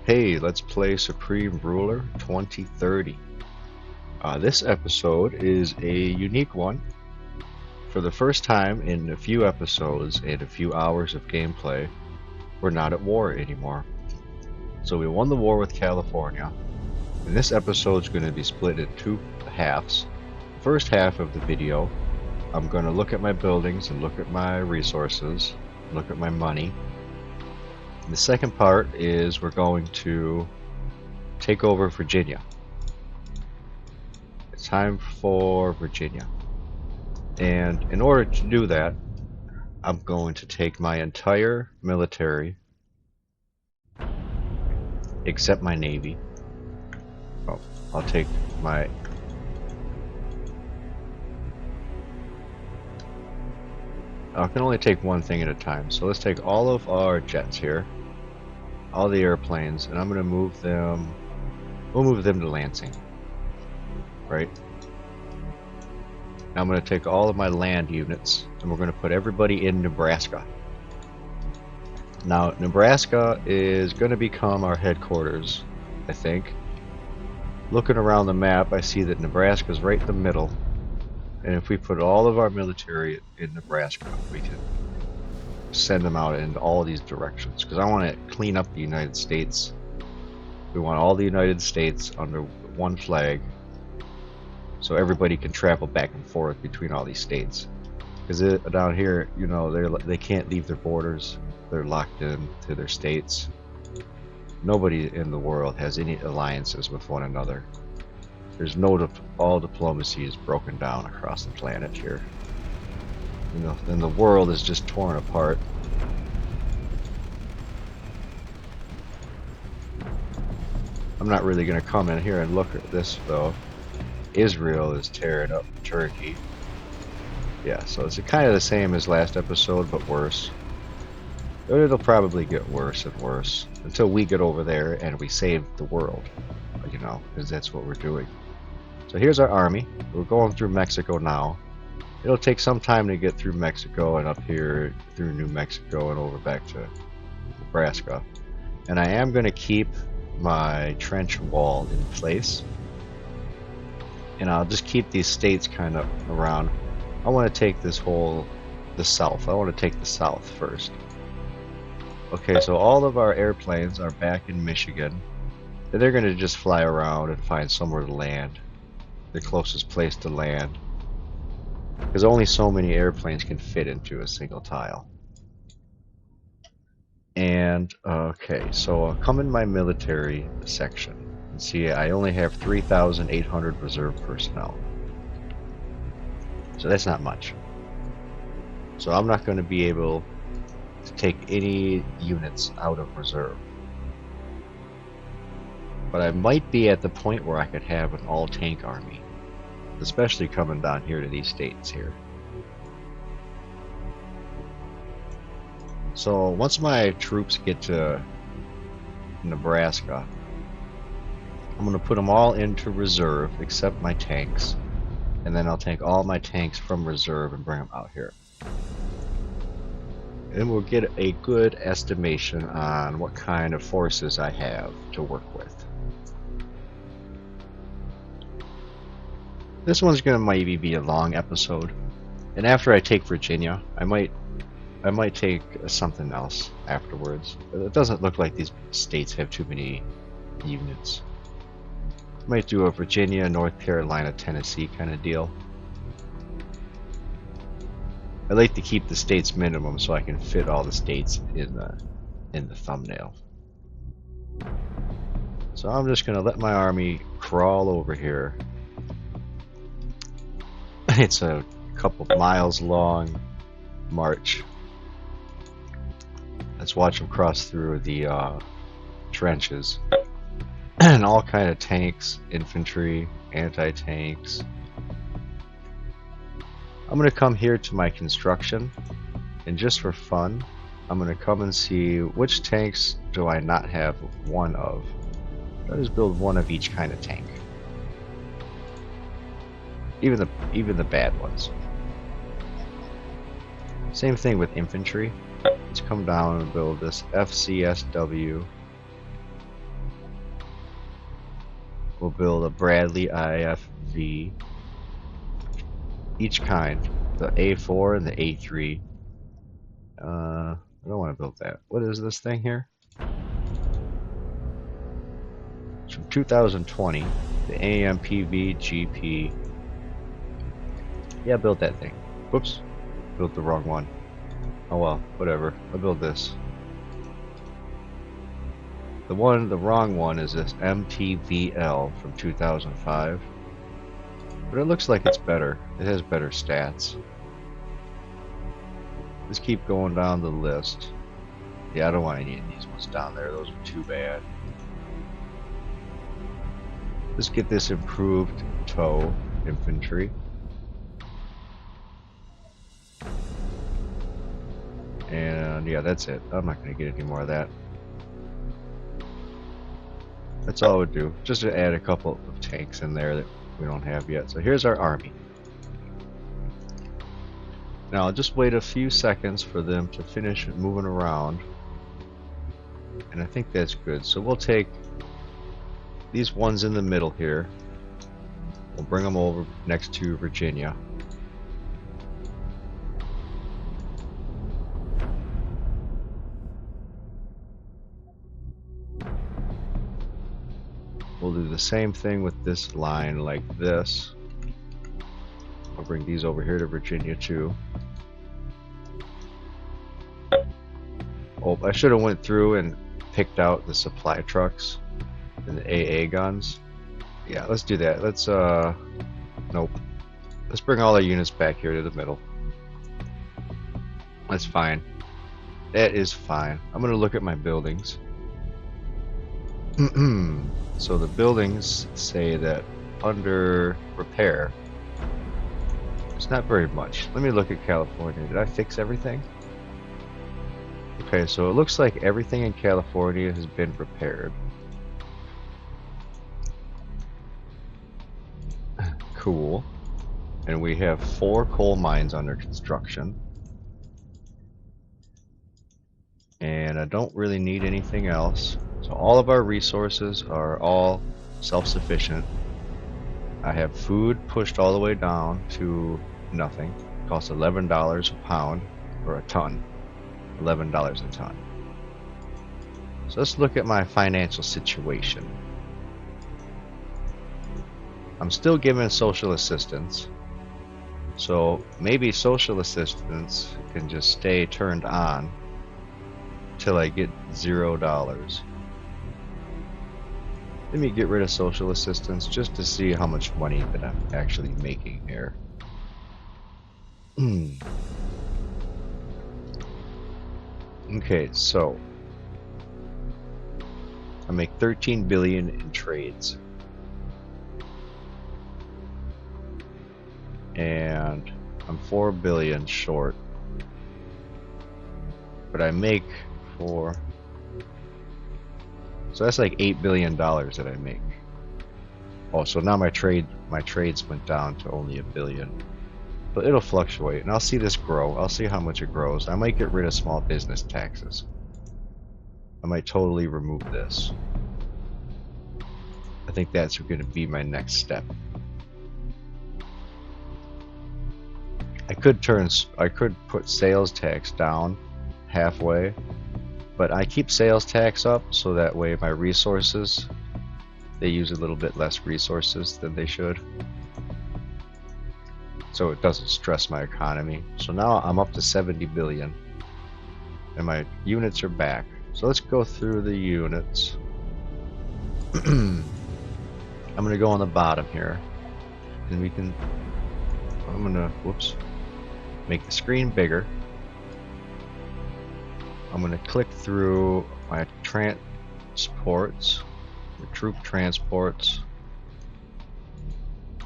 Hey, let's play Supreme Ruler 2030. This episode is a unique one. For the first time in a few episodes and a few hours of gameplay, we're not at war anymore. So we won the war with California, and this episode is going to be split in two halves. The first half of the video, I'm going to look at my buildings and look at my resources, look at my money. The second part is we're going to take over Virginia. It's time for Virginia. And in order to do that, I'm going to take my entire military, except my navy. Oh, I'll take my... I can only take one thing at a time. So let's take all of our jets here, all the airplanes, and I'm going to move them. We'll move them to Lansing, right? Now I'm going to take all of my land units, and we're going to put everybody in Nebraska. Now Nebraska is going to become our headquarters, I think. Looking around the map, I see that Nebraska is right in the middle, and if we put all of our military in Nebraska, we can send them out in all these directions, because I want to clean up the United States. We want all the United States under one flag, so everybody can travel back and forth between all these states. Because down here, you know, they can't leave their borders. They're locked into their states. Nobody in the world has any alliances with one another. There's all diplomacy is broken down across the planet here. You know, and the world is just torn apart. I'm not really going to come in here and look at this though. Israel is tearing up Turkey. Yeah, so it's kind of the same as last episode, but worse. It'll probably get worse and worse until we get over there and we save the world, you know, because that's what we're doing. So here's our army. We're going through Mexico now. It'll take some time to get through Mexico and up here through New Mexico and over back to Nebraska. And I am going to keep my trench wall in place. And I'll just keep these states kind of around. I want to take the south. I want to take the south first. Okay, so all of our airplanes are back in Michigan. And they're going to just fly around and find somewhere to land. The closest place to land. Because only so many airplanes can fit into a single tile. And, okay, so I'll come in my military section. And see, I only have 3,800 reserve personnel. So that's not much. So I'm not going to be able to take any units out of reserve. But I might be at the point where I could have an all-tank army. Especially coming down here to these states here. So once my troops get to Nebraska, I'm going to put them all into reserve except my tanks. And then I'll take all my tanks from reserve and bring them out here. And we'll get a good estimation on what kind of forces I have to work with. This one's gonna maybe be a long episode, and after I take Virginia, I might take something else afterwards. It doesn't look like these states have too many units. I might do a Virginia, North Carolina, Tennessee kind of deal. I like to keep the states minimum so I can fit all the states in the thumbnail. So I'm just gonna let my army crawl over here. It's a couple miles long march. Let's watch them cross through the trenches. And all kind of tanks, infantry, anti-tanks. I'm going to come here to my construction. And just for fun, I'm going to come and see which tanks do I not have one of. I'll just build one of each kind of tank. Even the bad ones. Same thing with infantry. Let's come down and build this FCSW We'll build a Bradley IFV, each kind, the A4 and the A3. I don't want to build that. What is this thing here? It's from 2020, the AMPV GP. Yeah, build that thing. Whoops, built the wrong one. Oh well, whatever. I'll build this. The wrong one is this MTVL from 2005. But it looks like it's better. It has better stats. Let's keep going down the list. Yeah, I don't want any of these ones down there. Those are too bad. Let's get this improved tow infantry. And yeah, that's it. I'm not going to get any more of that. That's all it would do. Just to add a couple of tanks in there that we don't have yet. So here's our army. Now I'll just wait a few seconds for them to finish moving around. And I think that's good. So we'll take these ones in the middle here. We'll bring them over next to Virginia. We'll do the same thing with this line like this. I'll bring these over here to Virginia too. Oh, I should have went through and picked out the supply trucks and the AA guns. Yeah, let's do that. Let's nope. Let's bring all our units back here to the middle. That's fine. That is fine. I'm gonna look at my buildings. So the buildings say that under repair, it's not very much. Let me look at California. Did I fix everything? Okay, so it looks like everything in California has been repaired. Cool. And we have 4 coal mines under construction. And I don't really need anything else. So all of our resources are all self-sufficient. I have food pushed all the way down to nothing. It costs $11 a pound or a ton. $11 a ton. So let's look at my financial situation. I'm still giving social assistance. So maybe social assistance can just stay turned on till I get $0. Let me get rid of social assistance just to see how much money that I'm actually making here. Okay, so I make 13 billion in trades. And I'm 4 billion short. But I make 4. So that's like $8 billion that I make. Oh, so now my trades went down to only $1 billion. But it'll fluctuate, and I'll see this grow. I'll see how much it grows. I might get rid of small business taxes. I might totally remove this. I think that's going to be my next step. I could put sales tax down halfway, but I keep sales tax up so that way my resources, they use a little bit less resources than they should. So it doesn't stress my economy. So now I'm up to 70 billion and my units are back. So let's go through the units. I'm gonna go on the bottom here and we can, I'm gonna, whoops, make the screen bigger. I'm gonna click through my transports, the troop transports,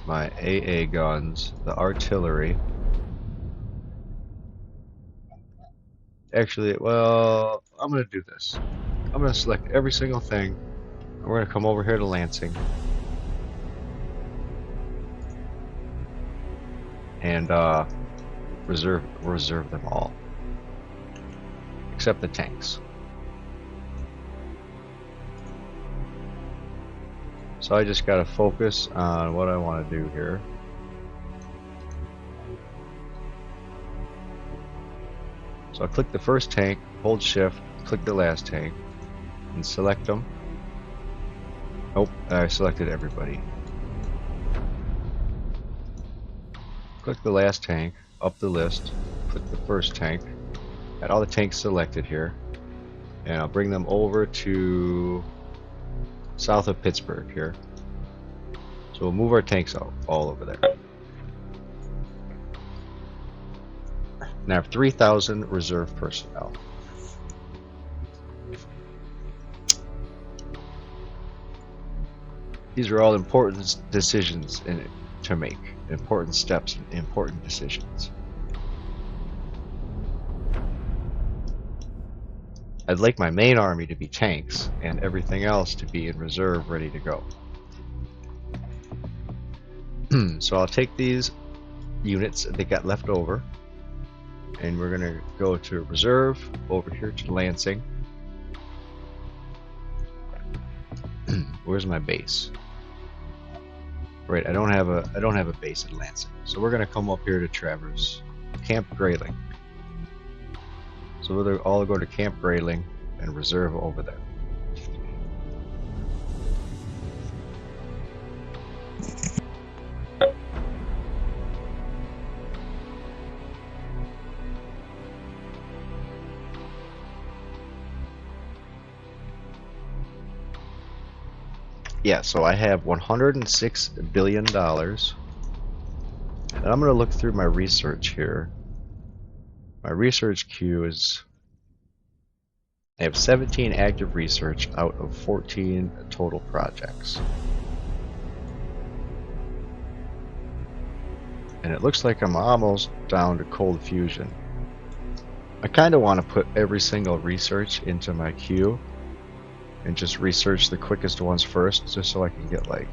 my AA guns, the artillery. Actually, well, I'm gonna do this. I'm gonna select every single thing. And we're gonna come over here to Lansing. And reserve them all. Except the tanks. So I just gotta focus on what I want to do here. So I click the first tank, hold shift, click the last tank, and select them. Oh, I selected everybody. Click the last tank, up the list, click the first tank, got all the tanks selected here, and I'll bring them over to south of Pittsburgh here. So we'll move our tanks out all over there. Now I have 3,000 reserve personnel. These are all important decisions to make, important steps and important decisions. I'd like my main army to be tanks and everything else to be in reserve ready to go. So I'll take these units that got left over and we're gonna go to reserve over here to Lansing. Where's my base? Right, I don't have a base in Lansing. So we're gonna come up here to Traverse Camp Grayling. So we'll all go to Camp Grayling and reserve over there. Yeah, so I have $106 billion. And I'm going to look through my research here. My research queue is... I have 17 active research out of 14 total projects. And it looks like I'm almost down to cold fusion. I kind of want to put every single research into my queue and just research the quickest ones first, just so I can get like...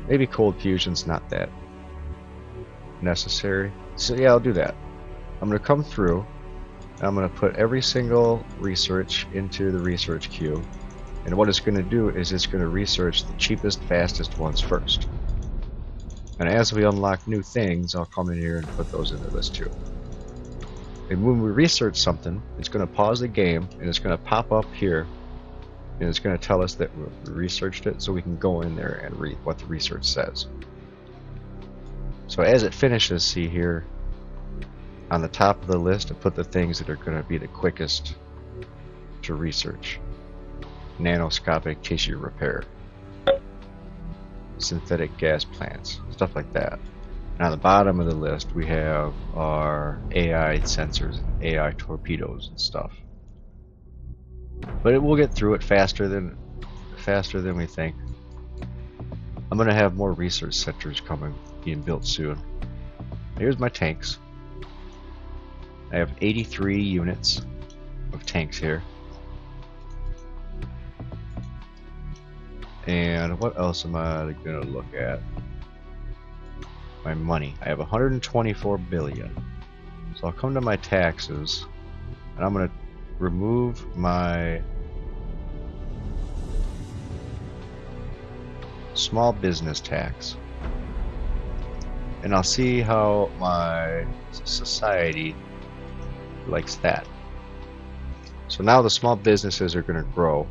Maybe cold fusion's not that necessary. So yeah, I'll do that. I'm going to come through, and I'm going to put every single research into the research queue. And what it's going to do is it's going to research the cheapest, fastest ones first. And as we unlock new things, I'll come in here and put those in the list too. And when we research something, it's going to pause the game, and it's going to pop up here, and it's going to tell us that we researched it, so we can go in there and read what the research says. So as it finishes, see here, on the top of the list, I put the things that are going to be the quickest to research. Nanoscopic tissue repair, synthetic gas plants, stuff like that. And on the bottom of the list, we have our AI sensors and AI torpedoes and stuff. But it will get through it faster than we think. I'm going to have more research centers being built soon. Here's my tanks. I have 83 units of tanks here. And what else am I going to look at? My money. I have 124 billion. So I'll come to my taxes, and I'm going to remove my small business tax. And I'll see how my society likes that. So now the small businesses are going to grow.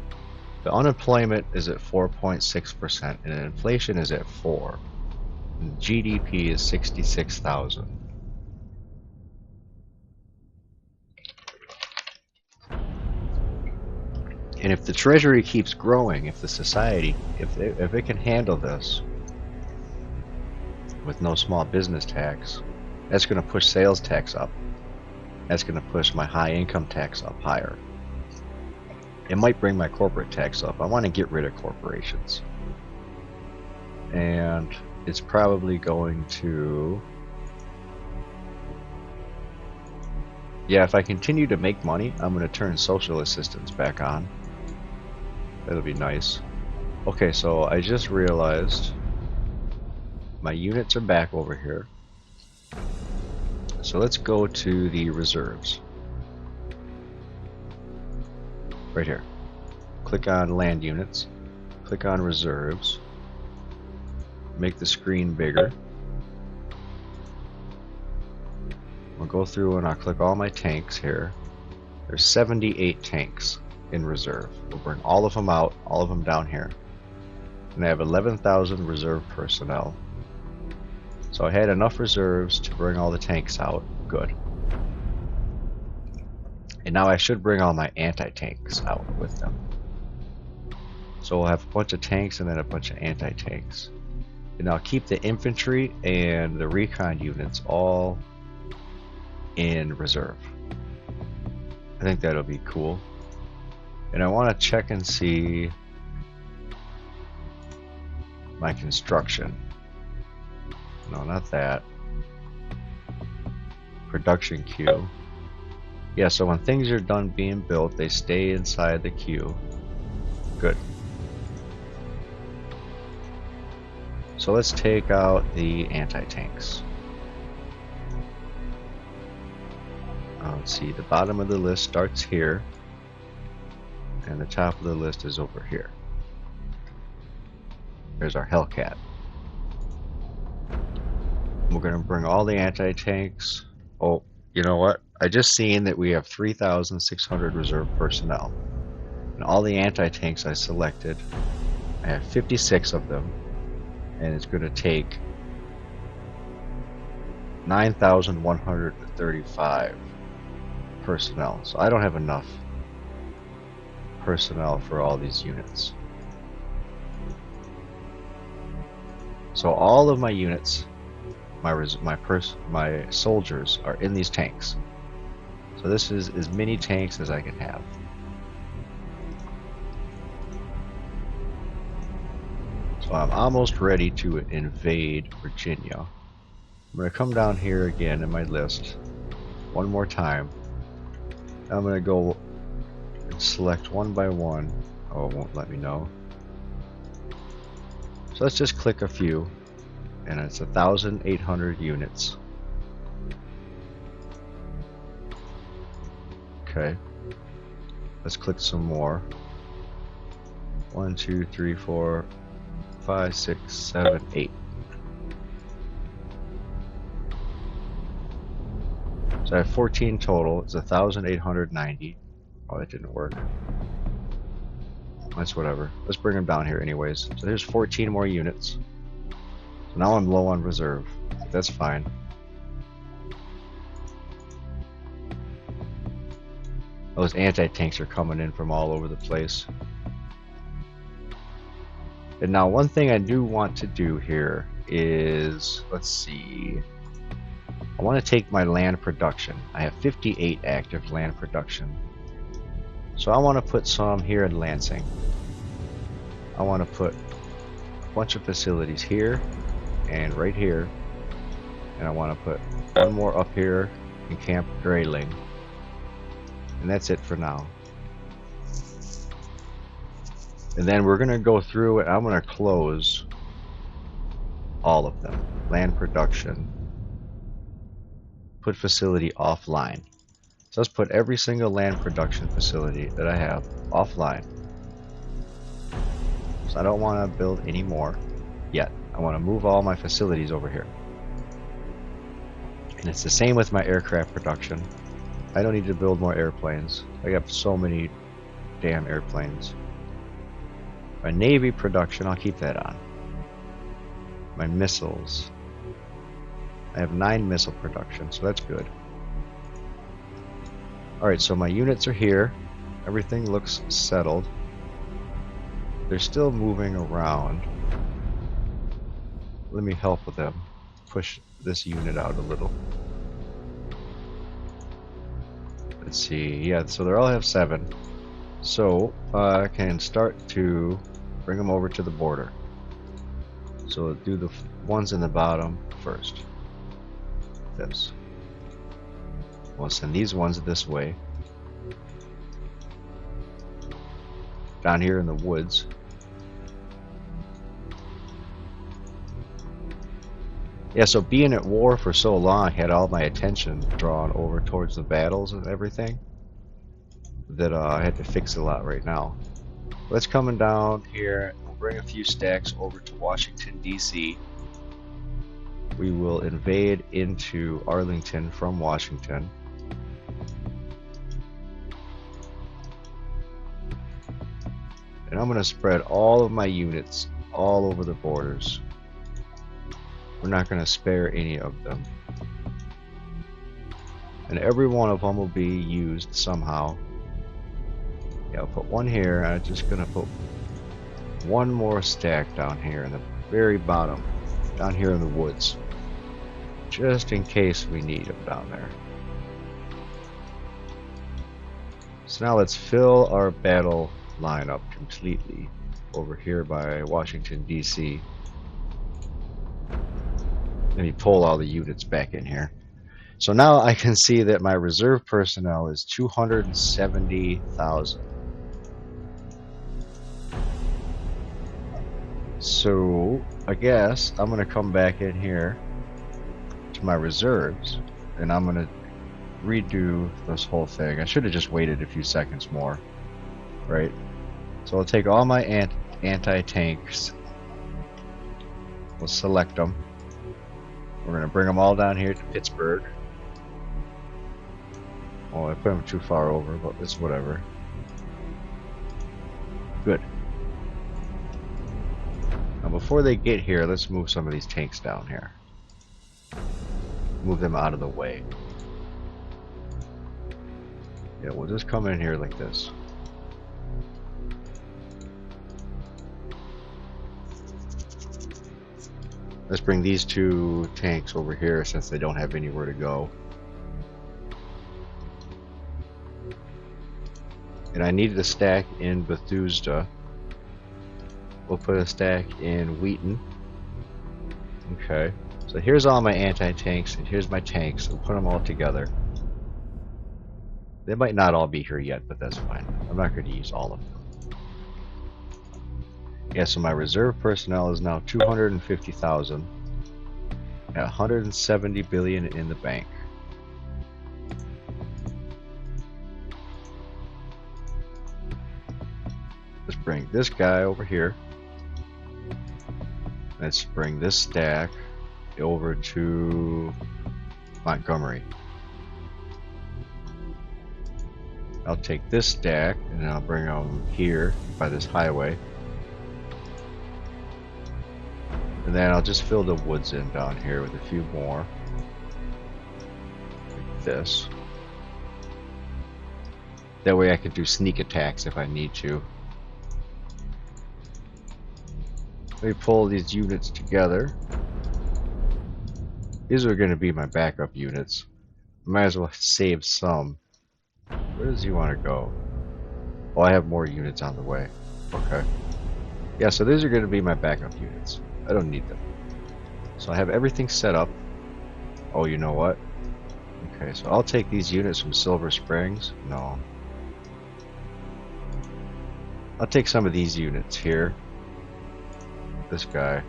The unemployment is at 4.6% and inflation is at 4%. And GDP is 66,000. And if the treasury keeps growing, if the society, if it can handle this with no small business tax, that's going to push sales tax up. That's going to push my high income tax up higher. It might bring my corporate tax up. I want to get rid of corporations. And it's probably going to... Yeah, if I continue to make money, I'm going to turn social assistance back on. That'll be nice. Okay, so I just realized my units are back over here. So let's go to the reserves. Right here. Click on land units. click on reserves, make the screen bigger. We'll go through and I'll click all my tanks here. There's 78 tanks in reserve. We'll bring all of them out, all of them down here. And I have 11,000 reserve personnel. So I had enough reserves to bring all the tanks out. Good. And now I should bring all my anti-tanks out with them. So we'll have a bunch of tanks and then a bunch of anti-tanks. And I'll keep the infantry and the recon units all in reserve. I think that'll be cool. And I want to check and see my construction. No, not that. Production queue. Yeah, so when things are done being built, they stay inside the queue. Good. So let's take out the anti-tanks. Let's see, the bottom of the list starts here, and the top of the list is over here. There's our Hellcat. We're going to bring all the anti-tanks. Oh, you know what? I just seen that we have 3,600 reserve personnel. And all the anti-tanks I selected, I have 56 of them. And it's going to take 9,135 personnel. So I don't have enough personnel for all these units. So all of my units, my soldiers are in these tanks. So this is as many tanks as I can have. So I'm almost ready to invade Virginia. I'm going to come down here again in my list one more time. I'm going to go and select one by one. Oh, it won't let me know. So let's just click a few, and it's 1,800 units. Okay, let's click some more. 1, 2, 3, 4, 5, 6, 7, 8. So I have 14 total. It's 1,890. Oh, that didn't work. That's whatever. Let's bring them down here anyways. So there's 14 more units. So now I'm low on reserve. That's fine. Those anti-tanks are coming in from all over the place. And now one thing I do want to do here is, let's see. I want to take my land production. I have 58 active land production. So I want to put some here in Lansing. I want to put a bunch of facilities here and right here. And I want to put one more up here in Camp Grayling. And that's it for now. And then we're going to go through and I'm going to close all of them. Land production. Put facility offline. So let's put every single land production facility that I have offline. So I don't want to build any more yet. I want to move all my facilities over here. And it's the same with my aircraft production. I don't need to build more airplanes. I have so many damn airplanes. My Navy production, I'll keep that on. My missiles. I have 9 missile production, so that's good. Alright, so my units are here. Everything looks settled. They're still moving around. Let me help with them. Push this unit out a little. Let's see, yeah, so they all have 7. So I can start to bring them over to the border. So do the ones in the bottom first. This. We'll send these ones this way. Down here in the woods. Yeah, so being at war for so long, I had all my attention drawn over towards the battles and everything. That I had to fix a lot right now. Let's coming down here. We'll bring a few stacks over to Washington, D.C. We will invade into Arlington from Washington. And I'm going to spread all of my units all over the borders. We're not going to spare any of them. And every one of them will be used somehow. Yeah, I'll put one here. I'm just going to put one more stack down here in the very bottom, down here in the woods, just in case we need them down there. So now let's fill our battle lineup completely over here by Washington, D.C. Let me pull all the units back in here. So now I can see that my reserve personnel is 270,000. So I guess I'm going to come back in here to my reserves and I'm going to redo this whole thing. I should have just waited a few seconds more, right? So I'll take all my anti-tanks. We'll select them. We're going to bring them all down here to Pittsburgh. Oh, I put them too far over, but it's whatever. Good. Now before they get here, let's move some of these tanks down here. Move them out of the way. Yeah, we'll just come in here like this. Let's bring these two tanks over here since they don't have anywhere to go. And I needed a stack in Bethesda. We'll put a stack in Wheaton. Okay. So here's all my anti-tanks and here's my tanks. We'll put them all together. They might not all be here yet, but that's fine. I'm not going to use all of them. Yeah, so my reserve personnel is now 250,000 at 170 billion in the bank. Let's bring this guy over here. Let's bring this stack over to Montgomery. I'll take this stack and I'll bring them here by this highway. And then I'll just fill the woods in down here with a few more. Like this. That way I can do sneak attacks if I need to. Let me pull these units together. These are going to be my backup units. Might as well save some. Where does he want to go? Oh, I have more units on the way. Okay. Yeah, so these are going to be my backup units. I don't need them. So I have everything set up. Oh, you know what? Okay, so I'll take these units from Silver Springs. No. I'll take some of these units here. This guy.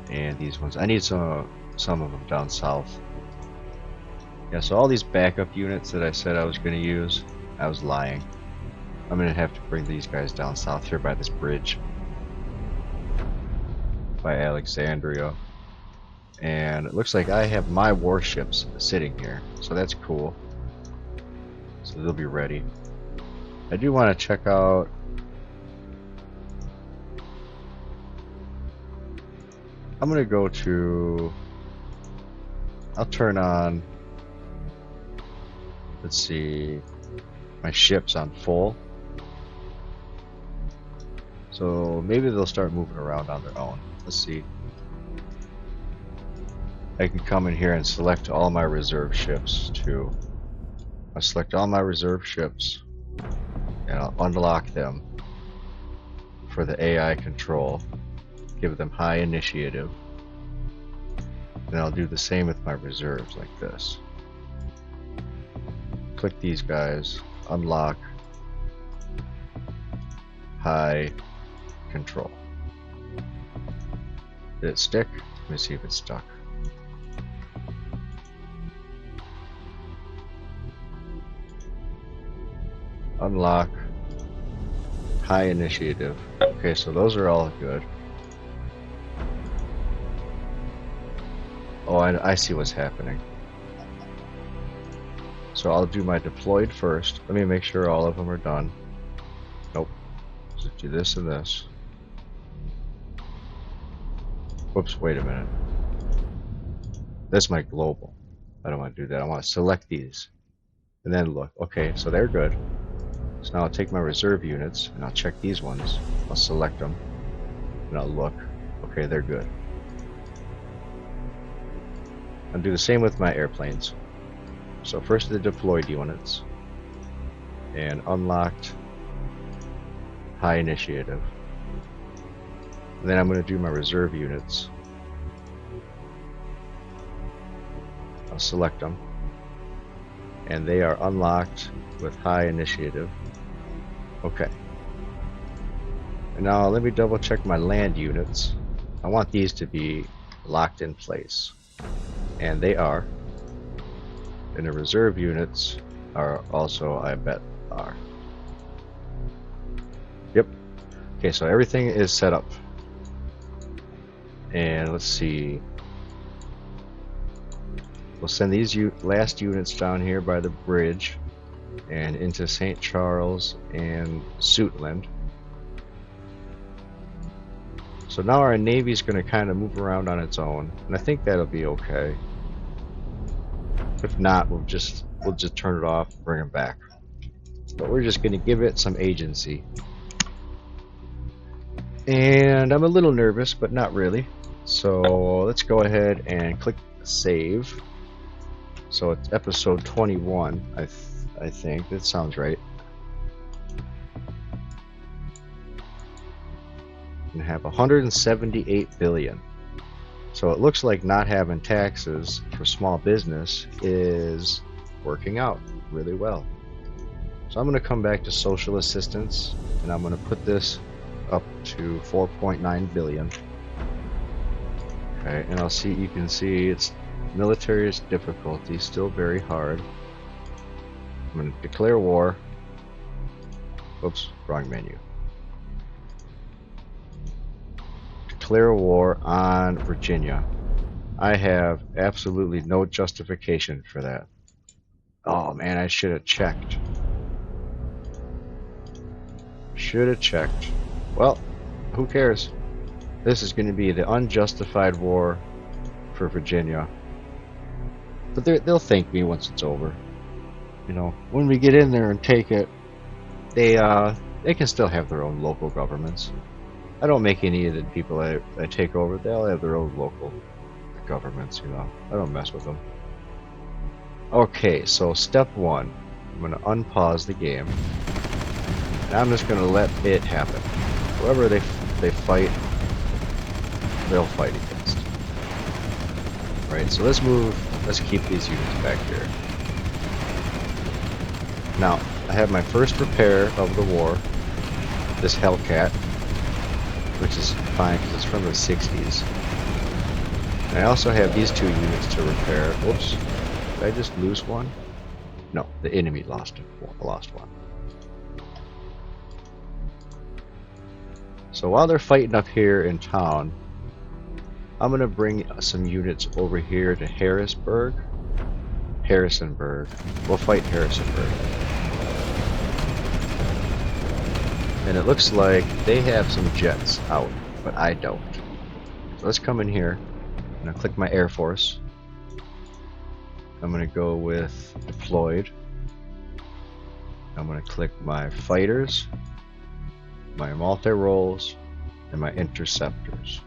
And these ones. I need some of them down south. Yeah, so all these backup units that I said I was going to use, I was lying. I'm going to have to bring these guys down south here by this bridge. By Alexandria. And it looks like I have my warships sitting here. So that's cool. So they'll be ready. I do want to check out... I'm going to go to... I'll turn on... Let's see... my ships on full. So maybe they'll start moving around on their own. Let's see. I can come in here and select all my reserve ships too. I'll select all my reserve ships and I'll unlock them for the AI control. Give them high initiative. Then I'll do the same with my reserves like this. Click these guys, unlock high control. Did it stick? Let me see if it stuck. Unlock high initiative. Okay, so those are all good. Oh, I see what's happening. So I'll do my deployed first. Let me make sure all of them are done. Nope. Just do this and this. Whoops, wait a minute. That's my global. I don't want to do that. I want to select these. And then look. Okay, so they're good. So now I'll take my reserve units and I'll check these ones. I'll select them and I'll look. Okay, they're good. I'll do the same with my airplanes. So first the deployed units and unlocked high initiative. And then I'm going to do my reserve units. I'll select them. And they are unlocked with high initiative. Okay. And now let me double check my land units. I want these to be locked in place. And they are. And the reserve units are also, I bet, are. Yep. Okay, so everything is set up. And let's see. We'll send these last units down here by the bridge and into St. Charles and Suitland. So now our Navy's going to kind of move around on its own, and I think that'll be okay. If not, we'll just turn it off and bring them back. But we're just going to give it some agency. And I'm a little nervous, but not really. So let's go ahead and click save. So it's episode 21, I think. That sounds right. And have 178 billion. So it looks like not having taxes for small business is working out really well. So I'm going to come back to social assistance and I'm going to put this up to 4.9 billion. Okay, and you can see it's military difficulty, still very hard. I'm going to declare war. Oops, wrong menu. Declare war on Virginia. I have absolutely no justification for that. Oh man, I should have checked. Should have checked. Well, who cares? This is going to be the unjustified war for Virginia. But they'll thank me once it's over. You know, when we get in there and take it, they can still have their own local governments. I don't make any of the people I take over. They'll have their own local governments. You know, I don't mess with them. Okay, so step one, I'm going to unpause the game. And I'm just going to let it happen. Whoever they fight, they'll fight against. Right, so let's keep these units back here. Now, I have my first repair of the war, this Hellcat, which is fine because it's from the 60s. And I also have these two units to repair. Whoops, did I just lose one? No, the enemy lost one. So while they're fighting up here in town, I'm going to bring some units over here to Harrisonburg. We'll fight Harrisonburg. And it looks like they have some jets out, but I don't. So let's come in here. I'm going to click my Air Force. I'm going to go with deployed. I'm going to click my fighters, my multi-rolls, and my interceptors.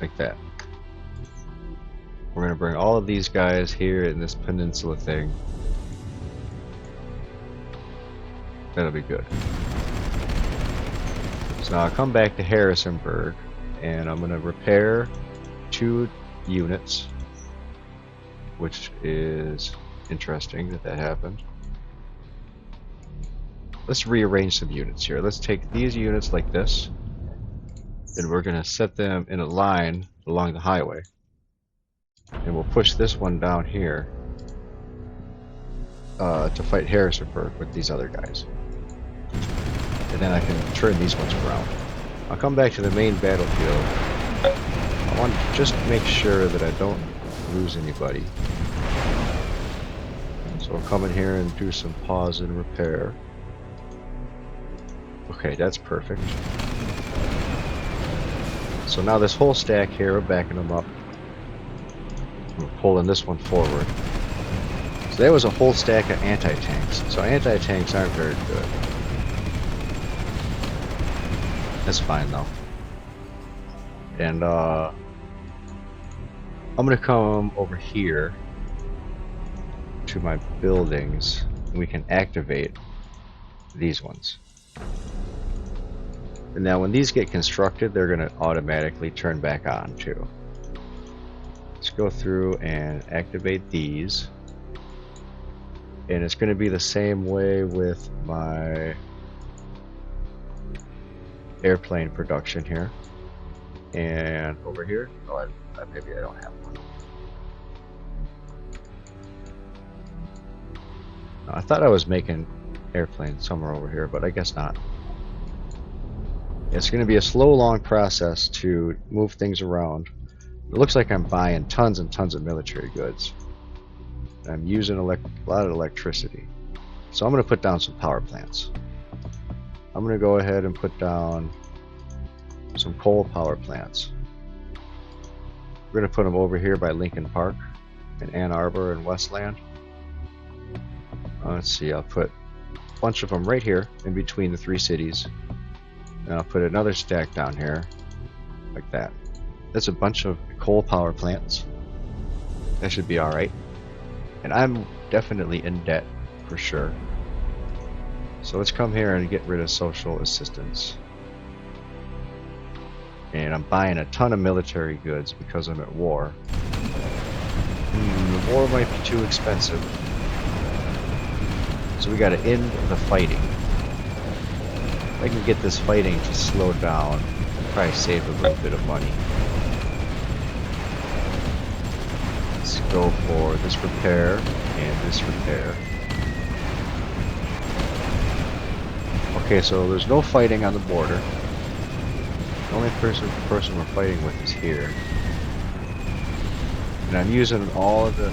Like that. We're going to bring all of these guys here in this peninsula thing. That'll be good. So now I'll come back to Harrisonburg and I'm going to repair 2 units, which is interesting that happened. Let's rearrange some units here. Let's take these units like this and we're going to set them in a line along the highway. And we'll push this one down here. to fight Harrisonburg with these other guys. And then I can turn these ones around. I'll come back to the main battlefield. I want to just make sure that I don't lose anybody. So I'll come in here and do some pause and repair. Okay, that's perfect. So now this whole stack here, we're backing them up. We're pulling this one forward. So there was a whole stack of anti-tanks. So anti-tanks aren't very good. That's fine though. And I'm gonna come over here to my buildings. And we can activate these ones. And now when these get constructed, they're gonna automatically turn back on too. Let's go through and activate these. And it's gonna be the same way with my airplane production here. And over here, oh, maybe I don't have one. I thought I was making airplanes somewhere over here, but I guess not. It's going to be a slow, long process to move things around. It looks like I'm buying tons and tons of military goods. I'm using a lot of electricity. So I'm going to put down some power plants. I'm going to go ahead and put down some coal power plants. We're going to put them over here by Lincoln Park in Ann Arbor and Westland. Let's see, I'll put a bunch of them right here in between the three cities. And I'll put another stack down here, like that. That's a bunch of coal power plants. That should be alright. And I'm definitely in debt, for sure. So let's come here and get rid of social assistance. And I'm buying a ton of military goods because I'm at war. The war might be too expensive. So we gotta end the fighting. If I can get this fighting to slow down, I'll probably save a little bit of money. Let's go for this repair and this repair. Okay, so there's no fighting on the border. The only person we're fighting with is here. And I'm using all of the...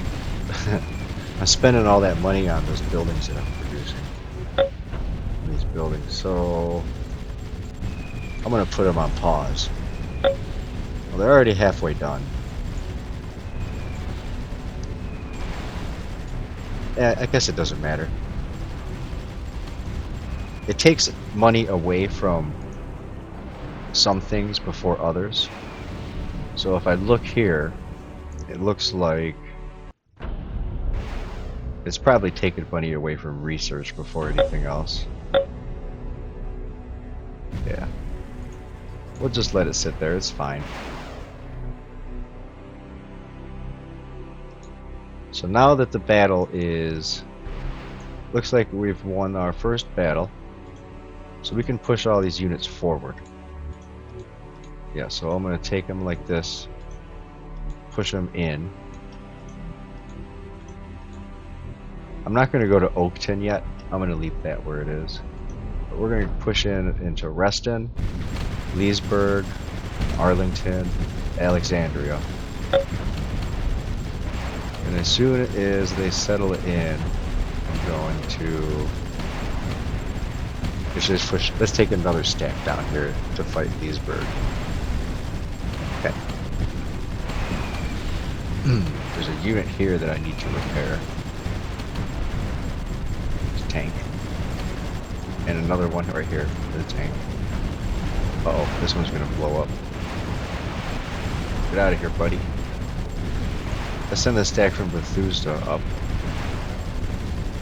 I'm spending all that money on those buildings that I'm producing. These buildings, so... I'm gonna put them on pause. Well, they're already halfway done. Yeah, I guess it doesn't matter. It takes money away from some things before others. So if I look here, it looks like it's probably taken money away from research before anything else. Yeah. We'll just let it sit there, it's fine. So now that the battle is... looks like we've won our first battle. So we can push all these units forward. Yeah, so I'm going to take them like this. Push them in. I'm not going to go to Oakton yet. I'm going to leave that where it is. But we're going to push into Reston, Leesburg, Arlington, Alexandria. And as soon as they settle it in, I'm going to... let's take another stack down here to fight Leesburg. Okay. There's a unit here that I need to repair. It's a tank. And another one right here for the tank. Uh-oh, this one's gonna blow up. Get out of here, buddy. Let's send the stack from Bethesda up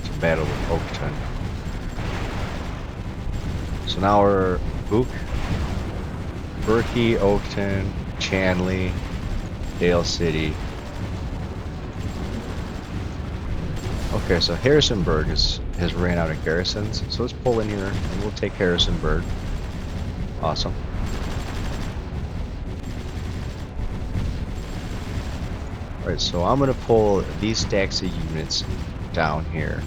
to battle with Oakton. So now we're Berkey, Oakton, Chanley, Dale City. Okay, so Harrisonburg has ran out of garrisons, so let's pull in here and we'll take Harrisonburg. Awesome. Alright, so I'm gonna pull these stacks of units down here.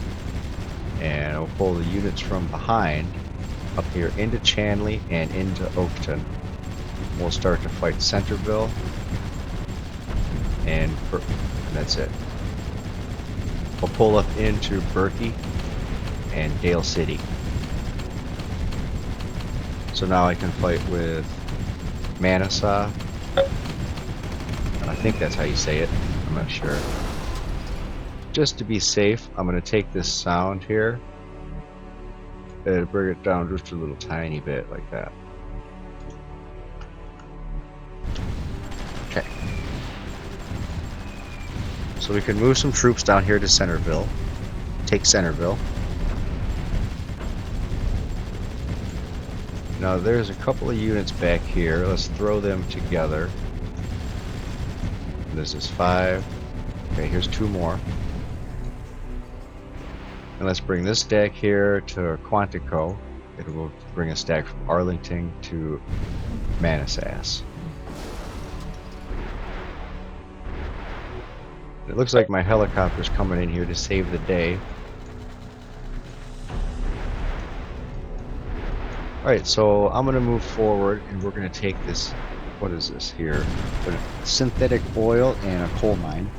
we'll pull the units from behind up here into Chanley and into Oakton. We'll start to fight Centerville, and that's it. We'll pull up into Berkey and Dale City. So now I can fight with Manassa. I think that's how you say it. I'm not sure. Just to be safe, I'm going to take this sound here and bring it down just a little tiny bit like that. Okay. So we can move some troops down here to Centerville. Take Centerville. Now there's a couple of units back here. Let's throw them together. This is 5. Okay, here's 2 more. And let's bring this stack here to Quantico. It will bring a stack from Arlington to Manassas. It looks like my helicopter's coming in here to save the day. Alright, so I'm going to move forward and we're going to take this, what is this here? Synthetic oil and a coal mine.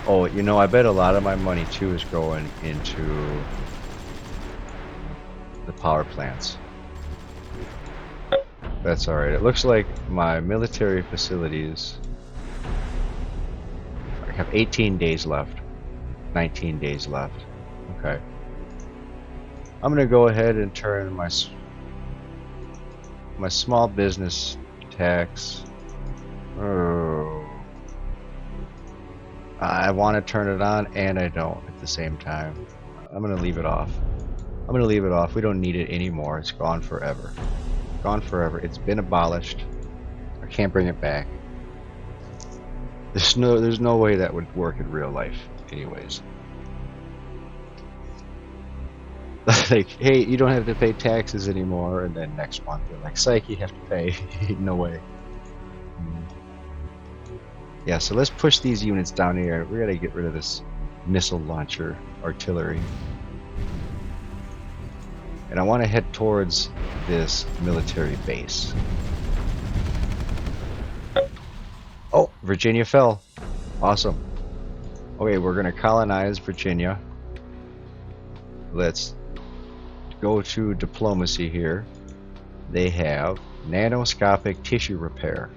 Oh, you know, I bet a lot of my money too is going into the power plants. That's alright. It looks like my military facilities have 18 days left. 19 days left. Okay. I'm going to go ahead and turn my small business tax. Oh. I want to turn it on and I don't at the same time. I'm going to leave it off. I'm going to leave it off. We don't need it anymore. It's gone forever. Gone forever. It's been abolished. I can't bring it back. There's no way that would work in real life anyways. Like, hey, you don't have to pay taxes anymore, and then next month they're like, psych, you have to pay. No way. Yeah, so let's push these units down here. We gotta get rid of this missile launcher artillery. And I want to head towards this military base. Oh, Virginia fell. Awesome. Okay, we're gonna colonize Virginia. Let's go to diplomacy here. They have nanoscopic tissue repair.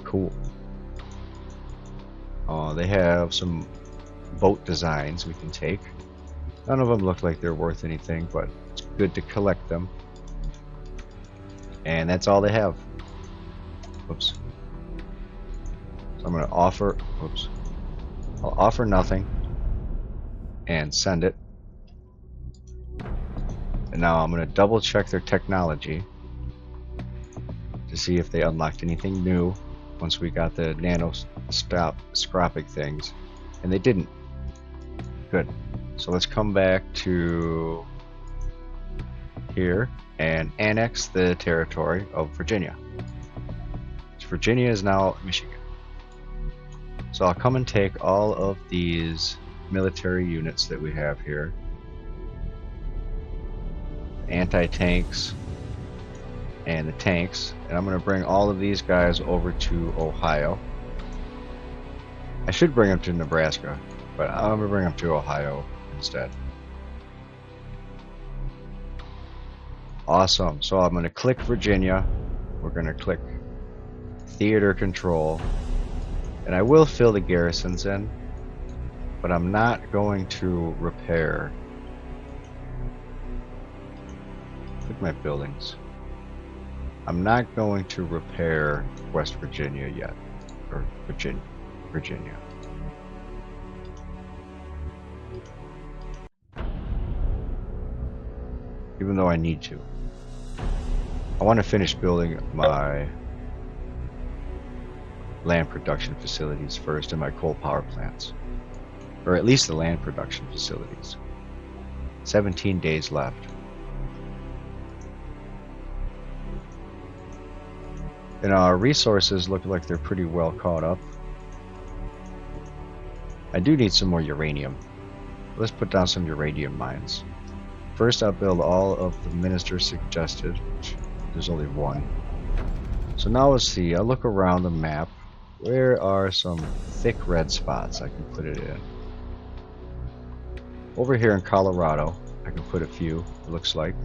Cool. They have some boat designs we can take. None of them look like they're worth anything, but it's good to collect them. And that's all they have. Whoops. So I'm going to offer, whoops. I'll offer nothing and send it. And now I'm going to double check their technology to see if they unlocked anything new once we got the nanoscopic things. And they didn't. Good. So let's come back to here and annex the territory of Virginia. So Virginia is now Michigan. So I'll come and take all of these military units that we have here. Anti-tanks and the tanks, and I'm going to bring all of these guys over to Ohio. I should bring them to Nebraska, but I'm going to bring them to Ohio instead. Awesome. So I'm going to click Virginia. We're going to click theater control, and I will fill the garrisons in, but I'm not going to repair. Click my buildings. I'm not going to repair West Virginia yet, or Virginia. Even though I need to. I want to finish building my land production facilities first and my coal power plants. Or at least the land production facilities. 17 days left. And our resources look like they're pretty well caught up. I do need some more uranium. Let's put down some uranium mines. First, I'll build all of the ministers suggested. There's only one. So now let's see. I'll look around the map. Where are some thick red spots I can put it in? Over here in Colorado, I can put a few, it looks like.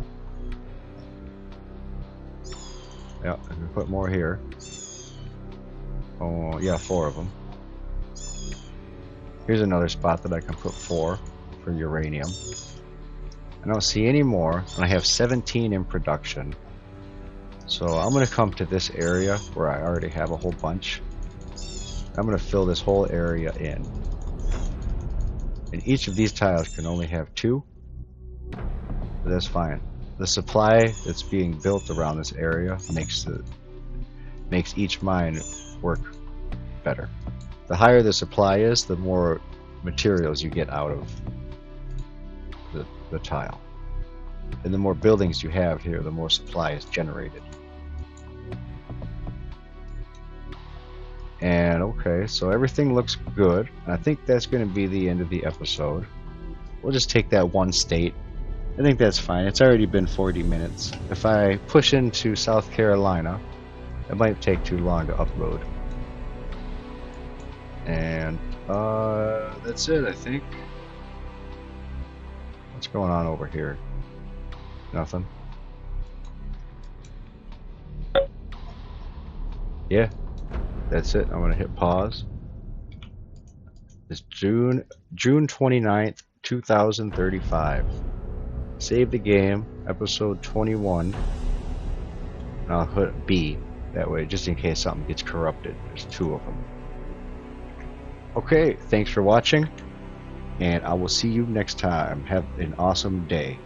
Yeah, I can put more here. Oh, yeah, 4 of them. Here's another spot that I can put 4 for uranium. I don't see any more, and I have 17 in production. So I'm going to come to this area where I already have a whole bunch. I'm going to fill this whole area in. And each of these tiles can only have 2. But that's fine. The supply that's being built around this area makes each mine work better. The higher the supply is, the more materials you get out of the tile. And the more buildings you have here, the more supply is generated. And okay, so everything looks good. I think that's going to be the end of the episode. We'll just take that one state. I think that's fine. It's already been 40 minutes. If I push into South Carolina, it might take too long to upload. And that's it, I think. What's going on over here? Nothing. Yeah, that's it. I'm gonna hit pause. It's June 29th, 2035. Save the game, episode 21. And I'll hit B that way, just in case something gets corrupted. There's 2 of them. Okay, thanks for watching, and I will see you next time. Have an awesome day.